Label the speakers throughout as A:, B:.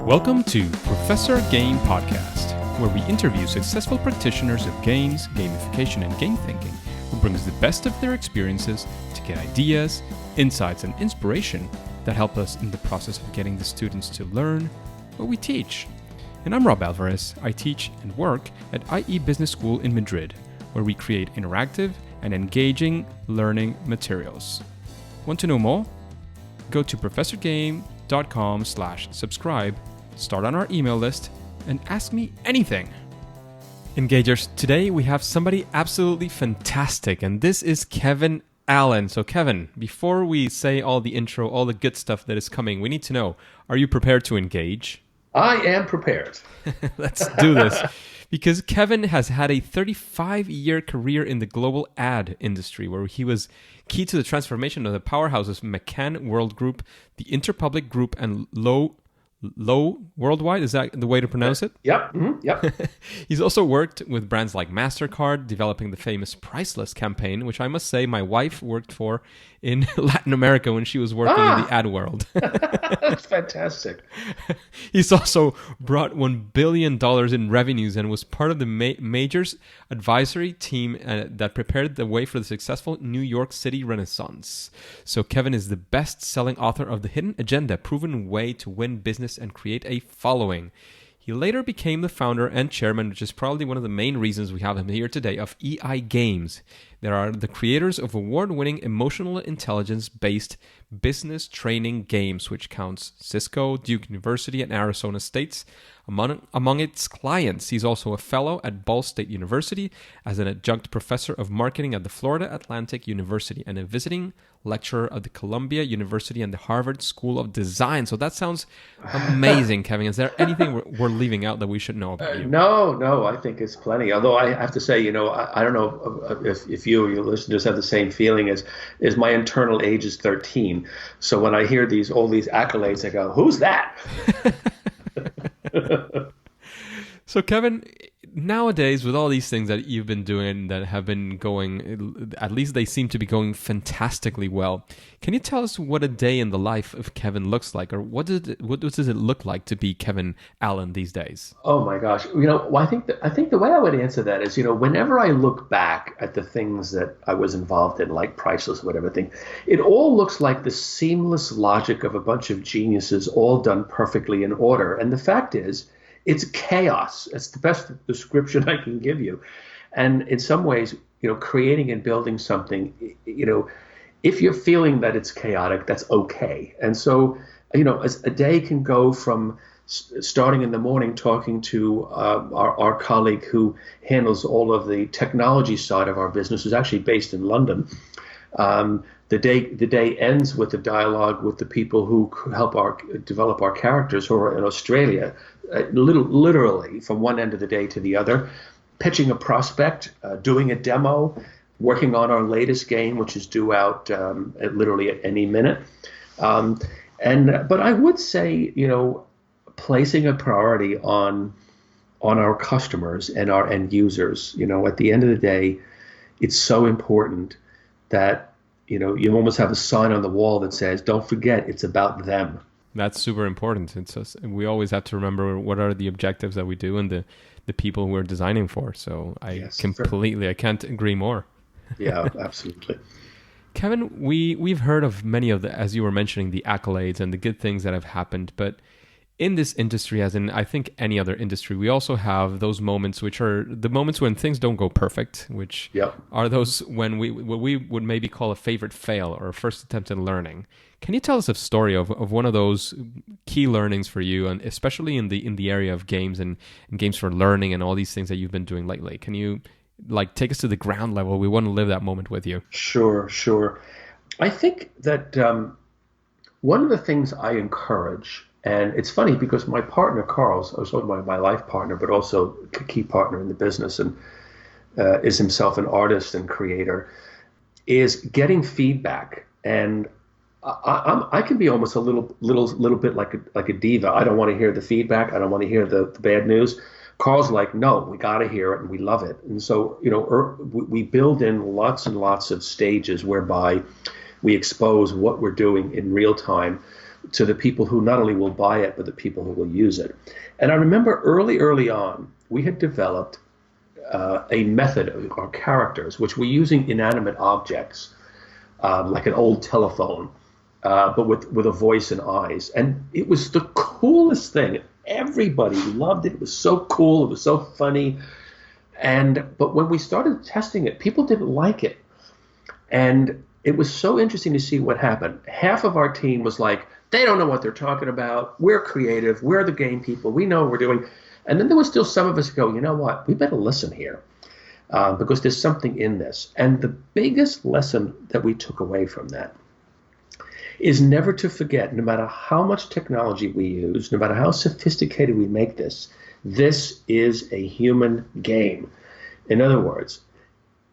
A: Welcome to Professor Game Podcast, where we interview successful practitioners of games, gamification, and game thinking who brings the best of their experiences to get ideas, insights, and inspiration that help us in the process of getting the students to learn what we teach. And I'm Rob Alvarez. I teach and work at IE Business School in Madrid, where we create interactive and engaging learning materials. Want to know more? Go to professorgame.com/subscribe, start on our email list, and ask me anything. Engagers, today we have somebody absolutely fantastic, and this is Kevin Allen. So Kevin, before we say all the intro, all the good stuff that is coming, we need to know, are you prepared to engage?
B: I am prepared.
A: Let's do this. Because Kevin has had a 35-year career in the global ad industry, where he was key to the transformation of the powerhouses McCann Worldgroup, the Interpublic Group, and Lowe Worldwide. Is that the way to pronounce it?
B: Yep. Mm-hmm. Yep.
A: He's also worked with brands like MasterCard, developing the famous Priceless campaign, which I must say my wife worked for in Latin America when she was working in the ad world.
B: That's fantastic.
A: He's also brought $1 billion in revenues and was part of the Majors advisory team that prepared the way for the successful New York City Renaissance. So Kevin is the best-selling author of The Hidden Agenda, Proven Way to Win Business and Create a Following. He later became the founder and chairman, which is probably one of the main reasons we have him here today, of EI Games. They are the creators of award-winning emotional intelligence-based business training games, which counts Cisco, Duke University, and Arizona States among its clients. He's also a fellow at Ball State University as an adjunct professor of marketing at the Florida Atlantic University and a visiting lecturer at the Columbia University and the Harvard School of Design. So that sounds amazing, Kevin. Is there anything we're leaving out that we should know about you?
B: No, I think it's plenty. Although I have to say, I don't know if you or your listeners have the same feeling as my internal age is 13. So when I hear all these accolades, I go, who's that?
A: So Kevin, nowadays with all these things that you've been doing that have been going, at least they seem to be going fantastically well. Can you tell us what a day in the life of Kevin looks like, or what does it look like to be Kevin Allen these days?
B: Oh my gosh, I think the way I would answer that is, whenever I look back at the things that I was involved in, like Priceless, whatever thing, it all looks like the seamless logic of a bunch of geniuses, all done perfectly in order. And the fact is, it's chaos. It's the best description I can give you. And in some ways, creating and building something, if you're feeling that it's chaotic, that's okay. And so, as a day can go from starting in the morning talking to our colleague who handles all of the technology side of our business, who's actually based in London. The day ends with a dialogue with the people who help develop our characters, who are in Australia, literally from one end of the day to the other, pitching a prospect, doing a demo, working on our latest game, which is due out literally at any minute. But I would say, placing a priority on our customers and our end users. At the end of the day, it's so important that you almost have a sign on the wall that says, don't forget, it's about them.
A: That's super important. We always have to remember what are the objectives that we do and the people we're designing for. So I can't agree more.
B: Yeah, absolutely.
A: Kevin, we've heard of many of as you were mentioning, the accolades and the good things that have happened, but in this industry, as in I think any other industry, we also have those moments which are the moments when things don't go perfect, which are those when what we would maybe call a favorite fail or a first attempt in learning. Can you tell us a story of one of those key learnings for you, and especially in the area of games and games for learning and all these things that you've been doing lately? Can you take us to the ground level? We want to live that moment with you.
B: Sure. I think that one of the things I encourage. And it's funny because my partner, Carl, also my life partner, but also a key partner in the business and is himself an artist and creator, is getting feedback. And I can be almost a little bit like a diva. I don't want to hear the feedback. I don't want to hear the bad news. Carl's like, no, we got to hear it and we love it. And so, we build in lots and lots of stages whereby we expose what we're doing in real time to the people who not only will buy it, but the people who will use it. And I remember early on, we had developed a method or characters, which were using inanimate objects, like an old telephone, but with a voice and eyes. And it was the coolest thing. Everybody loved it. It was so cool. It was so funny. But when we started testing it, people didn't like it. And it was so interesting to see what happened. Half of our team was like, they don't know what they're talking about. We're creative. We're the game people. We know what we're doing. And then there was still some of us who go, you know what? We better listen here because there's something in this. And the biggest lesson that we took away from that is never to forget, no matter how much technology we use, no matter how sophisticated we make this is a human game. In other words,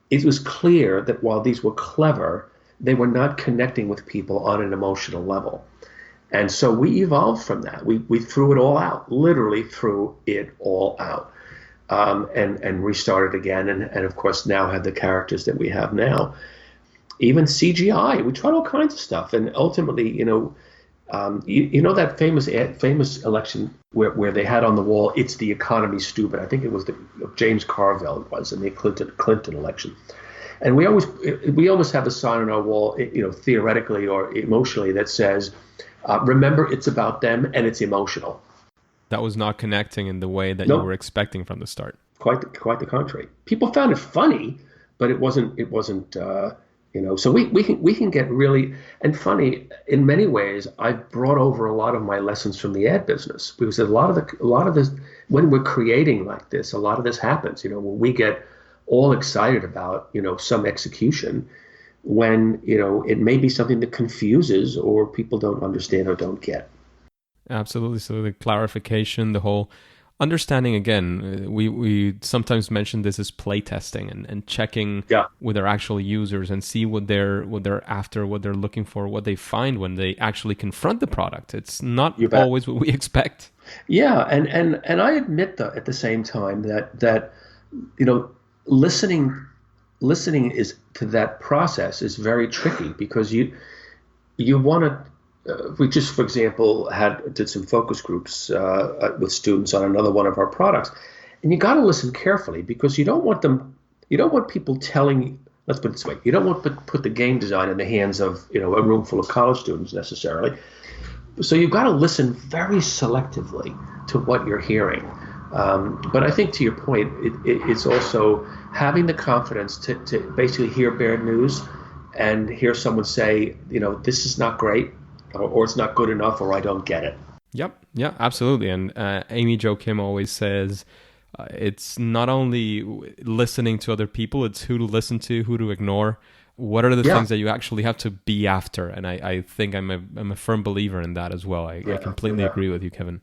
B: it was clear that while these were clever, they were not connecting with people on an emotional level. And so we evolved from that. We threw it all out, literally threw it all out, and restarted again. And of course, now have the characters that we have now. Even CGI, we tried all kinds of stuff. And ultimately, you know that famous election where they had on the wall, "It's the economy, stupid." I think it was James Carville it was in the Clinton election. And we almost have a sign on our wall, theoretically or emotionally, that says, remember, it's about them and it's emotional.
A: That was not connecting in the way that you were expecting from the start.
B: Quite the contrary. People found it funny, but it wasn't. So we can get really and funny in many ways. I've brought over a lot of my lessons from the ad business, because a lot of this when we're creating like this, a lot of this happens. When we get all excited about some execution, when it may be something that confuses or people don't understand or don't get. Absolutely.
A: So the clarification, the whole understanding, again, we sometimes mention this as play testing and checking with our actual users and see what they're after, what they're looking for, what they find when they actually confront the product. It's not always what we expect.
B: Yeah, and I admit that at the same time that listening is to that process is very tricky, because you want to. We just, for example, did some focus groups with students on another one of our products, and you got to listen carefully, because you don't want people telling. Let's put it this way: you don't want to put the game design in the hands of a room full of college students necessarily. So you've got to listen very selectively to what you're hearing. But I think, to your point, it's also having the confidence to basically hear bad news and hear someone say, this is not great, or it's not good enough, or I don't get it.
A: Yep. Yeah, absolutely. And Amy Jo Kim always says it's not only listening to other people, it's who to listen to, who to ignore. What are the things that you actually have to be after? And I think I'm a firm believer in that as well. I completely agree with you, Kevin.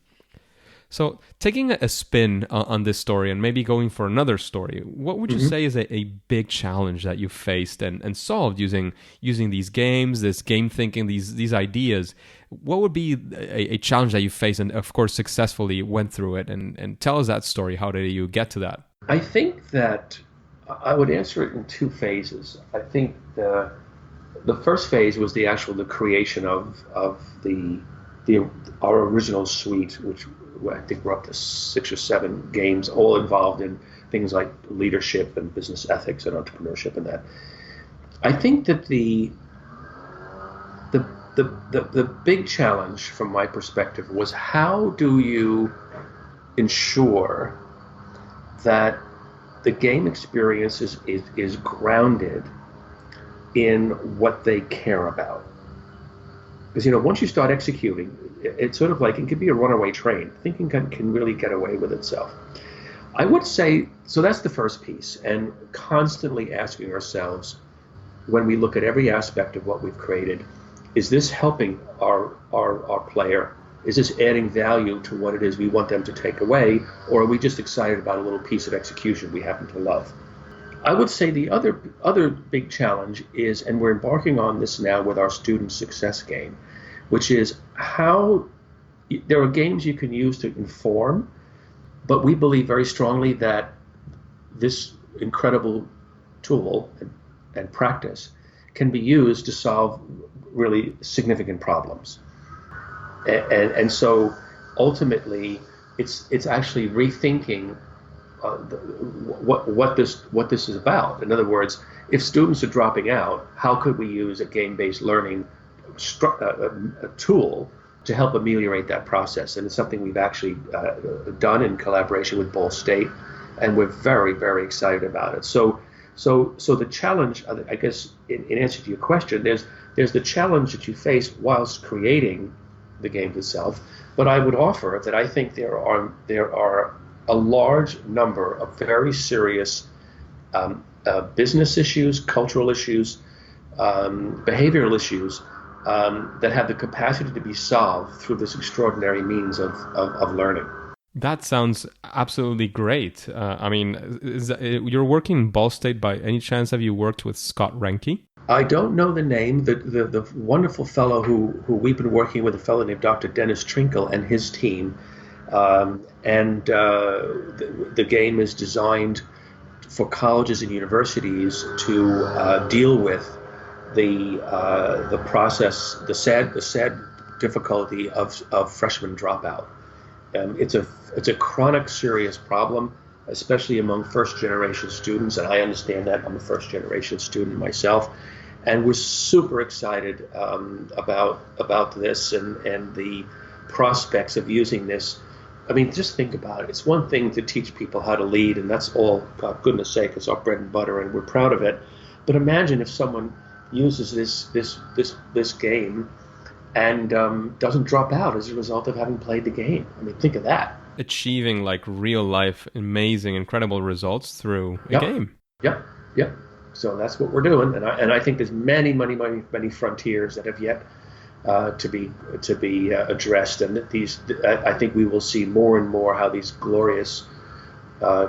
A: So taking a spin on this story and maybe going for another story, what would you say is a big challenge that you faced and solved using these games, this game thinking, these ideas? What would be a challenge that you faced and, of course, successfully went through it? And tell us that story. How did you get to that?
B: I think that I would answer it in two phases. I think the first phase was the creation of our original suite, which I think we're up to 6 or 7 games, all involved in things like leadership and business ethics and entrepreneurship and that. I think that the big challenge from my perspective was, how do you ensure that the game experience is grounded in what they care about? Because once you start executing, it's sort of like it could be a runaway train. Thinking can really get away with itself. I would say, so that's the first piece, and constantly asking ourselves, when we look at every aspect of what we've created, is this helping our player? Is this adding value to what it is we want them to take away, or are we just excited about a little piece of execution we happen to love? I would say the other big challenge is, and we're embarking on this now with our student success game, which is how there are games you can use to inform, but we believe very strongly that this incredible tool and practice can be used to solve really significant problems. And so ultimately, it's actually rethinking what this is about. In other words, if students are dropping out, how could we use a game-based learning a tool to help ameliorate that process? And it's something we've actually done in collaboration with Ball State, and we're very, very excited about it. So the challenge, I guess, in answer to your question, there's the challenge that you face whilst creating the games itself. But I would offer that I think there are a large number of very serious business issues, cultural issues, behavioral issues that have the capacity to be solved through this extraordinary means of learning.
A: That sounds absolutely great. You're working in Ball State by any chance? Have you worked with Scott Renke?
B: I don't know the name. The wonderful fellow who we've been working with, a fellow named Dr. Dennis Trinkle and his team, the game is designed for colleges and universities to deal with the process, the sad difficulty of freshman dropout. It's a chronic, serious problem, especially among first-generation students, and I understand that. I'm a first-generation student myself, and we're super excited about this and the prospects of using this. I mean, just think about it. It's one thing to teach people how to lead, and that's all, God goodness sake, it's our bread and butter, and we're proud of it. But imagine if someone uses this game and doesn't drop out as a result of having played the game. I mean, think of that.
A: Achieving like real life, amazing, incredible results through a game.
B: Yep. So that's what we're doing, and I think there's many frontiers that have yet to be addressed, and I think we will see more and more how these glorious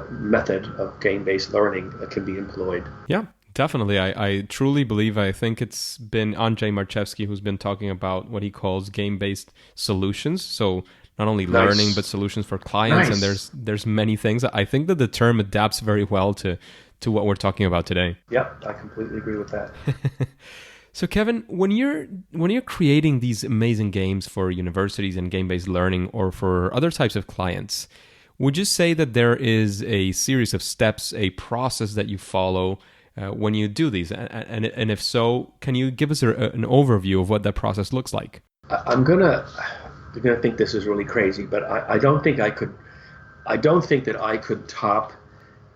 B: method of game-based learning can be employed.
A: Yeah. Definitely. I truly believe, I think it's been Andrzej Marchewski who's been talking about what he calls game-based solutions. So not only learning, but solutions for clients. And there's many things. I think that the term adapts very well to what we're talking about today.
B: Yep, I completely agree with that.
A: So Kevin, when you're creating these amazing games for universities and game-based learning or for other types of clients, would you say that there is a series of steps, a process that you follow when you do these? And if so, can you give us an overview of what that process looks like?
B: You're gonna think this is really crazy, but I don't think that I could top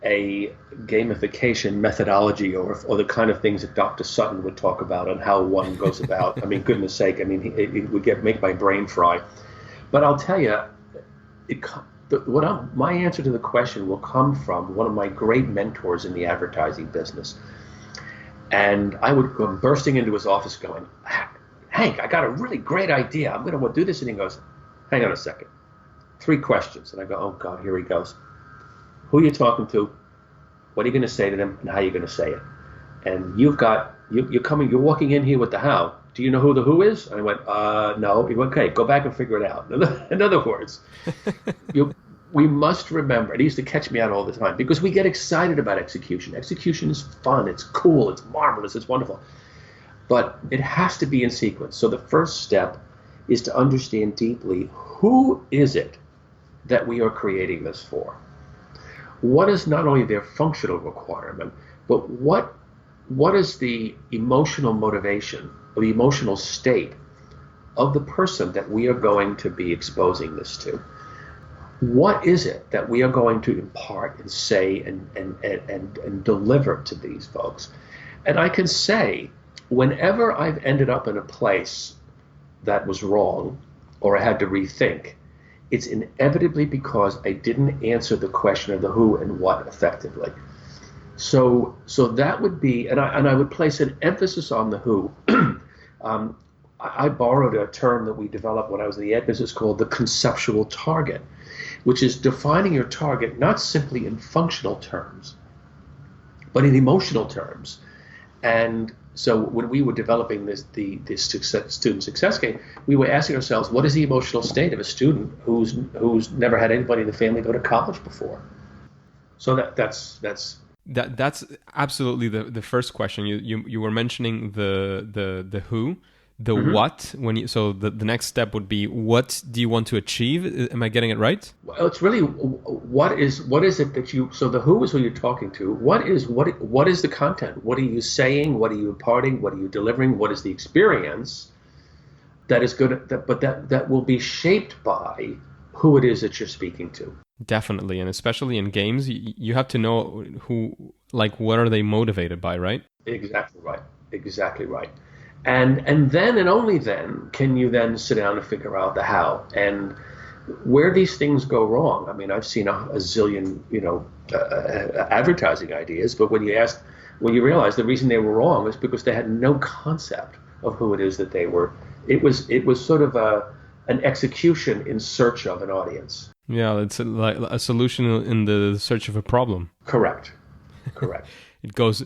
B: a gamification methodology or the kind of things that Dr. Sutton would talk about and how one goes about. I mean, goodness sake, it would make my brain fry. But I'll tell you, my answer to the question will come from one of my great mentors in the advertising business. And I would go bursting into his office going, Hank, I got a really great idea. I'm going to do this. And he goes, hang on a second. 3 questions. And I go, oh, God, here he goes. Who are you talking to? What are you going to say to them? And how are you going to say it? And you're walking in here with the how. Do you know who the who is? And I went, no. He went, okay, go back and figure it out. In other words, we must remember, and he used to catch me out all the time, because we get excited about execution. Execution is fun, it's cool, it's marvelous, it's wonderful. But it has to be in sequence. So the first step is to understand deeply, who is it that we are creating this for? What is not only their functional requirement, but what is the emotional motivation, or the emotional state of the person that we are going to be exposing this to? What is it that we are going to impart and say and deliver to these folks? And I can say, whenever I've ended up in a place that was wrong or I had to rethink, it's inevitably because I didn't answer the question of the who and what effectively. So that would be, and I would place an emphasis on the who. I borrowed a term that we developed when I was in the ed business called the conceptual target, which is defining your target not simply in functional terms, but in emotional terms. And so when we were developing this student success game, we were asking ourselves, what is the emotional state of a student who's never had anybody in the family go to college before? So that's
A: absolutely the first question. You were mentioning the who. the what, when you, so the next step would be, what do you want to achieve? Am I getting it right?
B: Well, it's really what is it that you, so the who is who you're talking to. What is the content? What are you saying? What are you imparting? What are you delivering? What is the experience that is good, that will be shaped by who it is that you're speaking to?
A: Definitely, and especially in games, you have to know who, like, what are they motivated by, right?
B: Exactly right. Exactly right. And then and only then can you then sit down and figure out the how and where these things go wrong. I mean, I've seen a zillion, advertising ideas, but when you realize the reason they were wrong is because they had no concept of who it is that they were. It was sort of an execution in search of an audience.
A: Yeah, it's like a solution in the search of a problem.
B: Correct.
A: It goes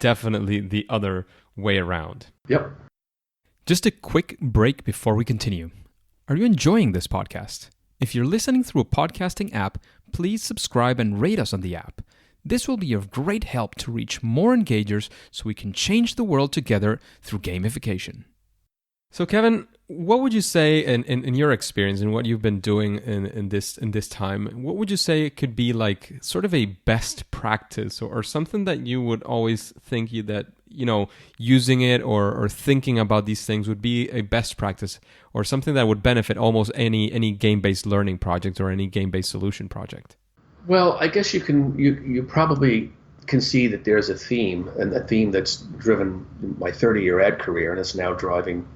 A: definitely the other way around.
B: Yep.
A: Just a quick break before we continue. Are you enjoying this podcast? If you're listening through a podcasting app, please subscribe and rate us on the app. This will be of great help to reach more engagers so we can change the world together through gamification. So Kevin, what would you say in your experience and what you've been doing in this time, what would you say could be like sort of a best practice or something that you would always think using it or thinking about these things would be a best practice or something that would benefit almost any game-based learning project or any game-based solution project? Well,
B: I guess you probably can see that there's a theme, and a theme that's driven my 30-year ad career and is now driving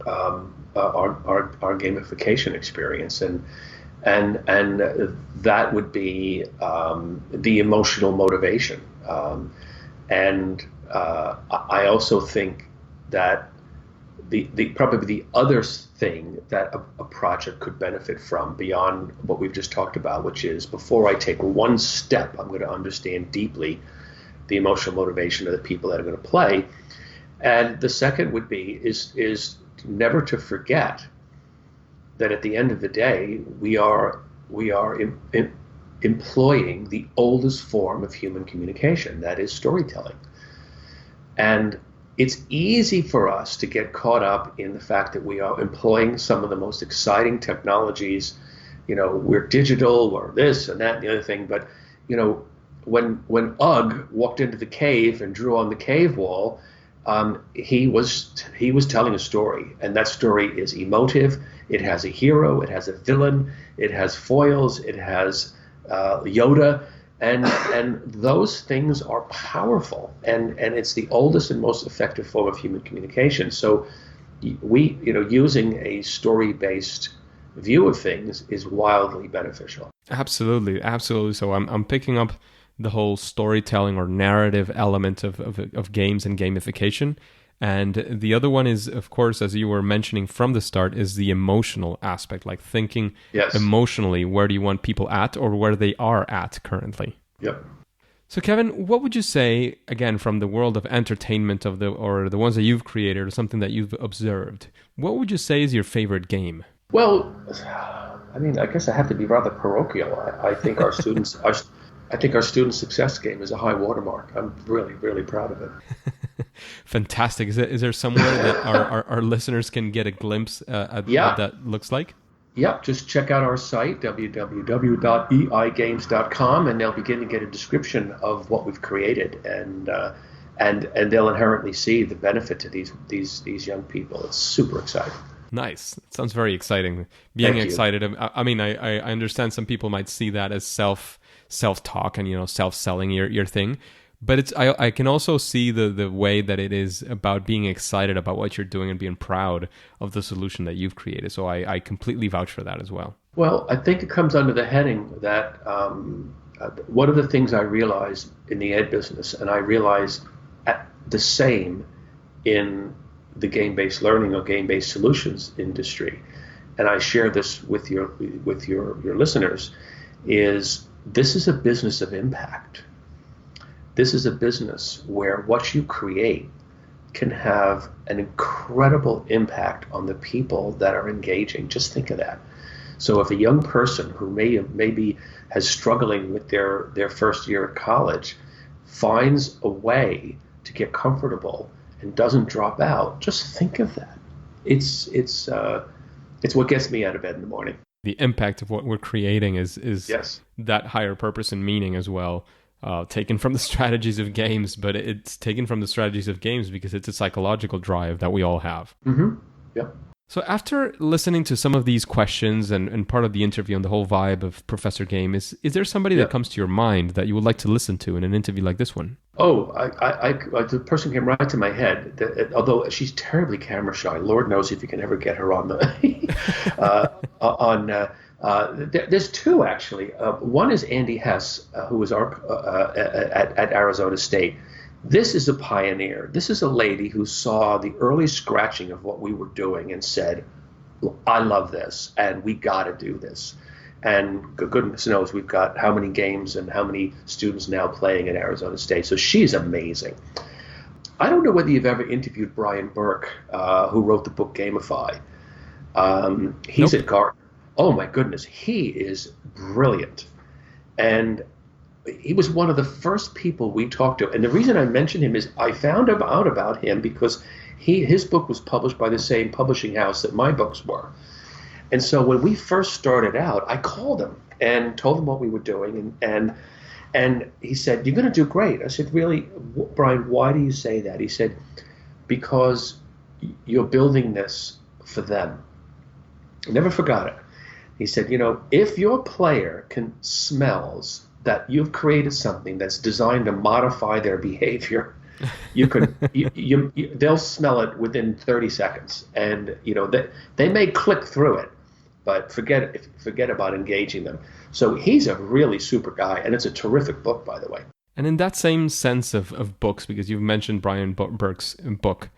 B: our gamification experience, and that would be the emotional motivation, and I also think that probably the other thing that a project could benefit from beyond what we've just talked about, which is before I take one step, I'm going to understand deeply the emotional motivation of the people that are going to play. And the second would be is never to forget that at the end of the day, we are employing the oldest form of human communication, that is storytelling. And it's easy for us to get caught up in the fact that we are employing some of the most exciting technologies. We're digital, we're this and that and the other thing. But, when Ugg walked into the cave and drew on the cave wall, he was telling a story, and that story is emotive. It has a hero, it has a villain, it has foils, it has Yoda, and those things are powerful, and it's the oldest and most effective form of human communication. So we, using a story-based view of things is wildly beneficial.
A: Absolutely. So I'm picking up the whole storytelling or narrative element of games and gamification. And the other one is, of course, as you were mentioning from the start, is the emotional aspect, like thinking emotionally, where do you want people at or where they are at currently?
B: Yep.
A: So Kevin, what would you say, again, from the world of entertainment or the ones that you've created or something that you've observed, what would you say is your favorite game?
B: Well, I mean, I guess I have to be rather parochial. I think our students... I think our student success game is a high watermark. I'm really, really proud of it.
A: Fantastic. Is there somewhere that our listeners can get a glimpse at what that looks like?
B: Yep. Just check out our site, www.eigames.com, and they'll begin to get a description of what we've created, and they'll inherently see the benefit to these young people. It's super exciting.
A: Nice. It sounds very exciting. Being excited. I mean, I understand some people might see that as self-talk and self-selling your thing, but I can also see the way that it is about being excited about what you're doing and being proud of the solution that you've created. So I completely vouch for that as well.
B: Well, I think it comes under the heading that one of the things I realized in the ed business, and I realized the same in the game-based learning or game-based solutions industry, and I share this with your listeners, is this is a business of impact. This is a business where what you create can have an incredible impact on the people that are engaging. Just think of that. So if a young person who maybe has struggling with their first year at college finds a way to get comfortable and doesn't drop out, just think of that. It's what gets me out of bed in the morning.
A: The impact of what we're creating is
B: Yes.
A: that higher purpose and meaning as well, taken from the strategies of games, but it's taken from the strategies of games because it's a psychological drive that we all have.
B: Mm-hmm. Yeah.
A: So after listening to some of these questions and part of the interview and the whole vibe of Professor Game, is there somebody that comes to your mind that you would like to listen to in an interview like this one?
B: Oh, the person came right to my head. Although she's terribly camera shy, Lord knows if you can ever get her on the there's two actually. One is Andy Hess, who was at Arizona State. This is a pioneer. This is a lady who saw the early scratching of what we were doing and said, I love this, and we got to do this. And goodness knows we've got how many games and how many students now playing at Arizona State. So she's amazing. I don't know whether you've ever interviewed Brian Burke, who wrote the book Gamify. He's at Gartner. Oh, my goodness. He is brilliant. And he was one of the first people we talked to. And the reason I mention him is I found out about him because his book was published by the same publishing house that my books were. And so when we first started out, I called him and told him what we were doing. And he said, you're going to do great. I said, really, Brian, why do you say that? He said, because you're building this for them. I never forgot it. He said, if your player smells that you've created something that's designed to modify their behavior, they'll smell it within 30 seconds. And, they may click through it, but forget about engaging them. So he's a really super guy, and it's a terrific book, by the way.
A: And in that same sense of books, because you've mentioned Brian Burke's book,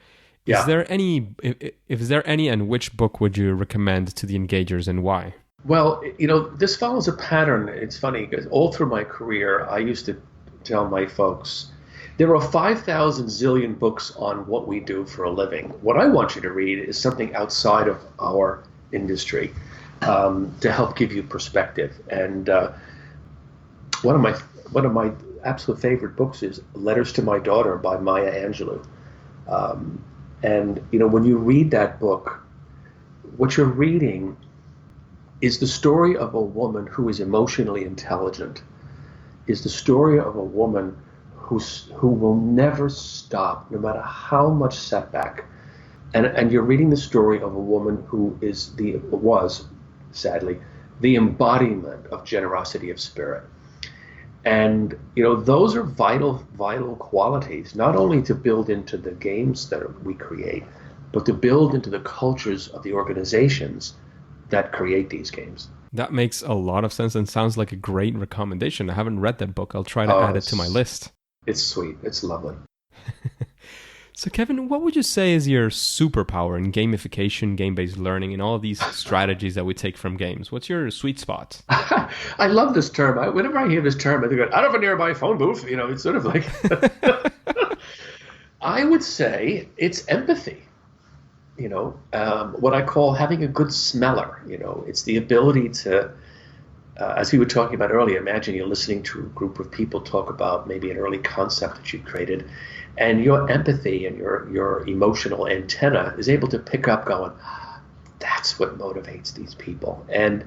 A: is there any, if there any, and which book would you recommend to the engagers and why?
B: Well, this follows a pattern. It's funny because all through my career, I used to tell my folks, there are 5,000 zillion books on what we do for a living. What I want you to read is something outside of our industry to help give you perspective. And one of my absolute favorite books is Letters to My Daughter by Maya Angelou. And when you read that book, what you're reading is the story of a woman who is emotionally intelligent, is the story of a woman who will never stop, no matter how much setback. And you're reading the story of a woman who was, sadly, the embodiment of generosity of spirit. And, those are vital qualities, not only to build into the games that we create, but to build into the cultures of the organizations that create these games.
A: That makes a lot of sense and sounds like a great recommendation. I haven't read that book. I'll try to add it to my list.
B: It's sweet. It's lovely.
A: So, Kevin, what would you say is your superpower in gamification, game-based learning, and all of these strategies that we take from games? What's your sweet spot?
B: I love this term. Whenever I hear this term, I think, out of a nearby phone booth, it's sort of like... I would say it's empathy. What I call having a good smeller. It's the ability to, as we were talking about earlier, imagine you're listening to a group of people talk about maybe an early concept that you created, and your empathy and your emotional antenna is able to pick up going, that's what motivates these people. And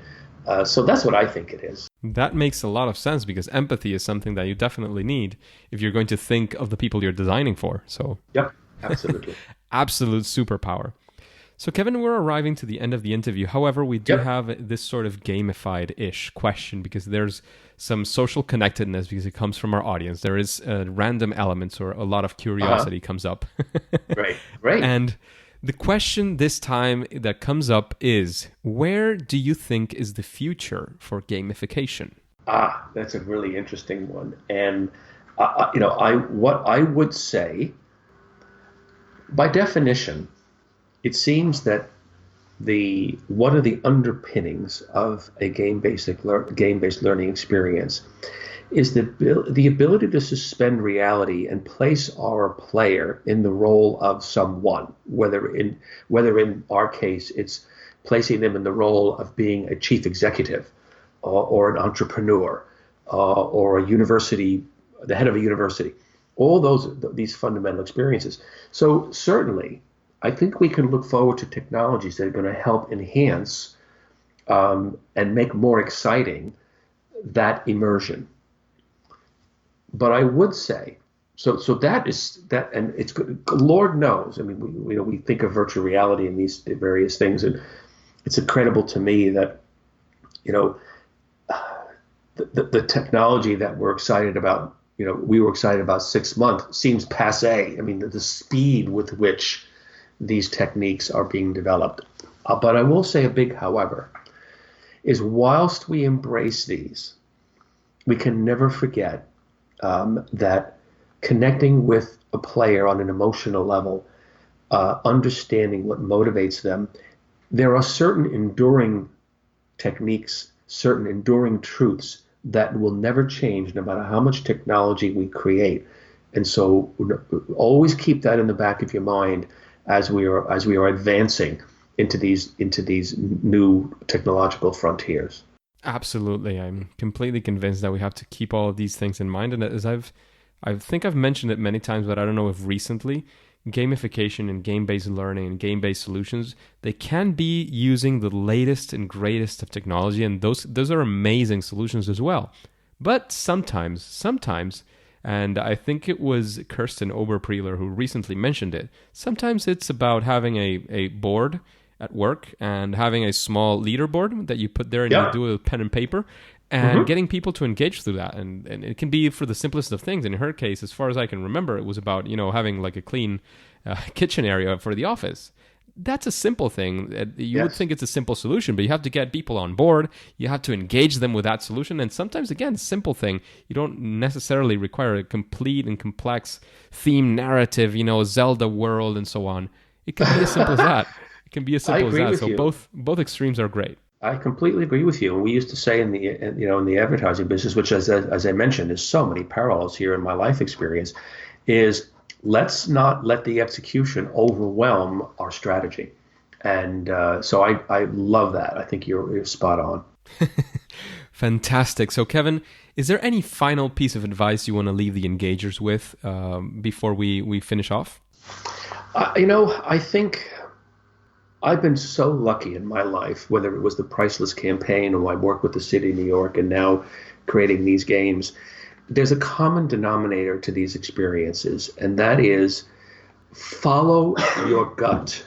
B: so that's what I think it is.
A: That makes a lot of sense because empathy is something that you definitely need if you're going to think of the people you're designing for. So
B: yep, absolutely.
A: Absolute superpower. So, Kevin, we're arriving to the end of the interview. However, we do have this sort of gamified-ish question because there's some social connectedness because it comes from our audience. There is random elements or a lot of curiosity comes up.
B: Right.
A: And the question this time that comes up is, where do you think is the future for gamification?
B: That's a really interesting one. And, what I would say, by definition, it seems that one of the underpinnings of a game-based learning experience is the ability to suspend reality and place our player in the role of someone, whether in our case it's placing them in the role of being a chief executive or an entrepreneur or the head of a university. all these fundamental experiences. So certainly, I think we can look forward to technologies that are going to help enhance and make more exciting that immersion. But I would say, so that is that, and it's good. Lord knows. I mean, we think of virtual reality and these various things, and it's incredible to me that the technology that we're excited about, we were excited about 6 months, seems passé. I mean, the speed with which these techniques are being developed. But I will say a big however, is whilst we embrace these, we can never forget that connecting with a player on an emotional level, understanding what motivates them, there are certain enduring techniques, certain enduring truths that will never change no matter how much technology we create. And so always keep that in the back of your mind as we are advancing into these new technological frontiers.
A: Absolutely. I'm completely convinced that we have to keep all of these things in mind. And as I think I've mentioned it many times, but I don't know if recently, gamification and game-based learning and game-based solutions, they can be using the latest and greatest of technology, and those are amazing solutions as well. But sometimes, and I think it was Kirsten Oberpreeler who recently mentioned it, sometimes it's about having a board at work and having a small leaderboard that you put there and you do it with pen and paper, and getting people to engage through that. And it can be for the simplest of things. In her case, as far as I can remember, it was about, having like a clean kitchen area for the office. That's a simple thing. You would think it's a simple solution, but you have to get people on board. You have to engage them with that solution. And sometimes, again, simple thing. You don't necessarily require a complete and complex theme narrative, Zelda world and so on. It can be as simple as that. It can be as simple as that. So both extremes are great.
B: I completely agree with you. And we used to say in the advertising business, which as I mentioned, there's so many parallels here in my life experience, is let's not let the execution overwhelm our strategy. And so I love that. I think you're spot on.
A: Fantastic. So Kevin, is there any final piece of advice you want to leave the engagers with before we finish off?
B: I think I've been so lucky in my life, whether it was the Priceless campaign or I work with the city of New York and now creating these games. There's a common denominator to these experiences, and that is follow your gut,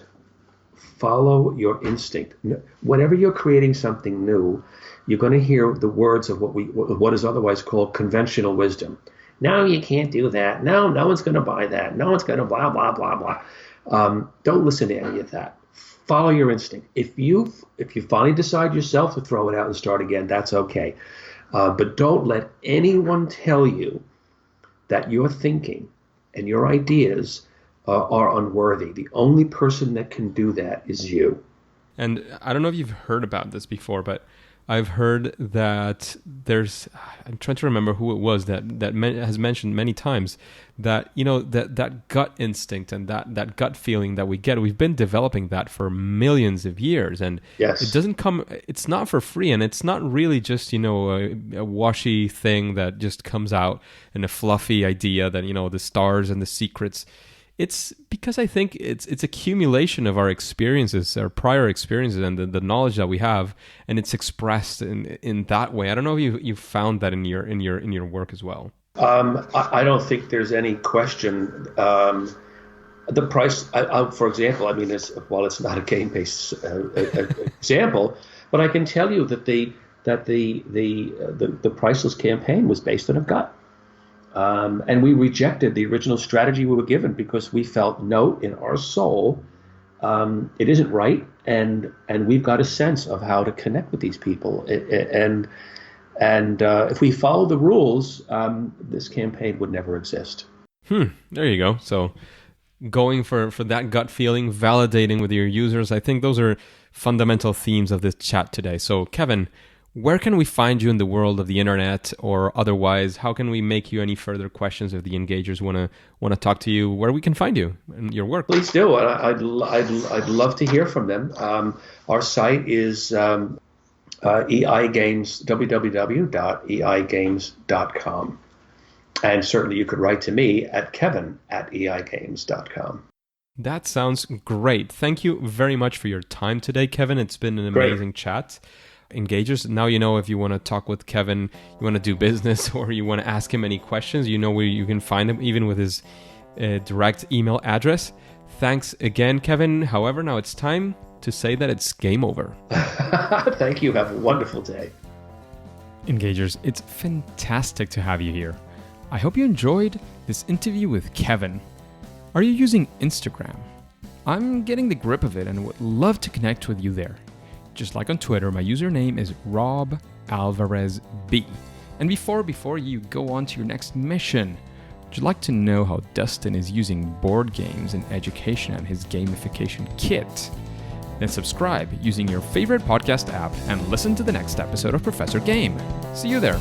B: follow your instinct. Whenever you're creating something new, you're going to hear the words of what is otherwise called conventional wisdom. No, you can't do that. No one's going to buy that. No one's going to blah, blah, blah, blah. Don't listen to any of that. Follow your instinct. If you finally decide yourself to throw it out and start again, that's okay. But don't let anyone tell you that your thinking and your ideas are unworthy. The only person that can do that is you.
A: And I don't know if you've heard about this before, but I've heard that I'm trying to remember who it was that has mentioned many times that, that gut instinct and that gut feeling that we get, we've been developing that for millions of years. And it's not for free. And it's not really just, a washy thing that just comes out and a fluffy idea that, the stars and the secrets. It's because I think it's accumulation of our experiences, our prior experiences, and the knowledge that we have, and it's expressed in that way. I don't know if you found that in your work as well.
B: I don't think there's any question. The price, for example, I mean, while it's not a game-based example, but I can tell you that the Priceless campaign was based on a gut. And we rejected the original strategy we were given because we felt, in our soul, it isn't right, and we've got a sense of how to connect with these people. And if we follow the rules, this campaign would never exist.
A: There you go. So going for that gut feeling, validating with your users, I think those are fundamental themes of this chat today. So Kevin, where can we find you in the world of the internet, or otherwise, how can we make you any further questions if the engagers want to talk to you, where we can find you and your work?
B: Please do. I'd love to hear from them. Our site is EIGames, www.eigames.com. And certainly you could write to me at kevin@eigames.com.
A: That sounds great. Thank you very much for your time today, Kevin. It's been an amazing chat. Engagers, now you know if you want to talk with Kevin, you want to do business, or you want to ask him any questions, you know where you can find him, even with his direct email address. Thanks again, Kevin. However, now it's time to say that it's game over.
B: Thank you. Have a wonderful day.
A: Engagers, it's fantastic to have you here. I hope you enjoyed this interview with Kevin. Are you using Instagram? I'm getting the grip of it and would love to connect with you there. Just like on Twitter, my username is RobAlvarezB. And before you go on to your next mission, would you like to know how Dustin is using board games in education and his gamification kit? Then subscribe using your favorite podcast app and listen to the next episode of Professor Game. See you there.